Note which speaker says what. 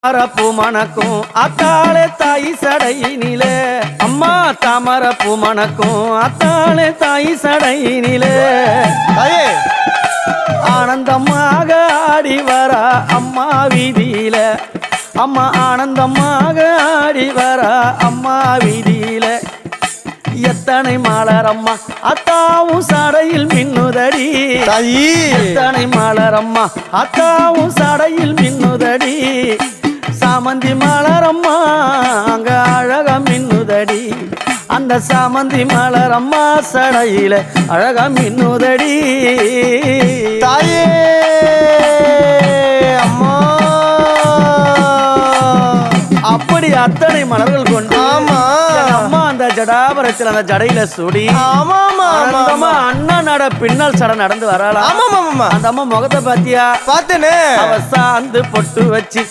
Speaker 1: தாமரப்பூ மணக்கும் அத்தாளே தாய் சடையினிலே அம்மா தாமரப்பூ மணக்கும் அத்தாளே தாய் சடையினிலே ஆனந்தமாக ஆடி வரா அம்மா வீதியில அம்மா ஆனந்தமாக ஆடி வரா அம்மா வீதியில எத்தனை மலரம்மா அத்தாவும் சடையில் மின்னுதடி எத்தனை மலரம்மா அத்தாவும் சடையில் மின்னுதடி சாமந்தி மலரம்மா அங்க அழகா மின்னுதடி அந்த சாமந்தி மலரம்மா சடையில அழகா மின்னுதடி
Speaker 2: தாயே அம்மா
Speaker 1: அப்படி அத்தனை மலர்கள் கொண்டு
Speaker 2: ஆமா
Speaker 1: அம்மா அந்த ஜடாபரத்தில் அந்த ஜடையில சுடி
Speaker 2: ஆமா
Speaker 1: அண்ணன் நட பின்னல் சட நடந்து வரலாம்
Speaker 2: ஆமா
Speaker 1: அந்த அம்மா முகத்தை பாத்தியா
Speaker 2: பார்த்தேனே
Speaker 1: அவ சாந்து பொட்டு வச்சு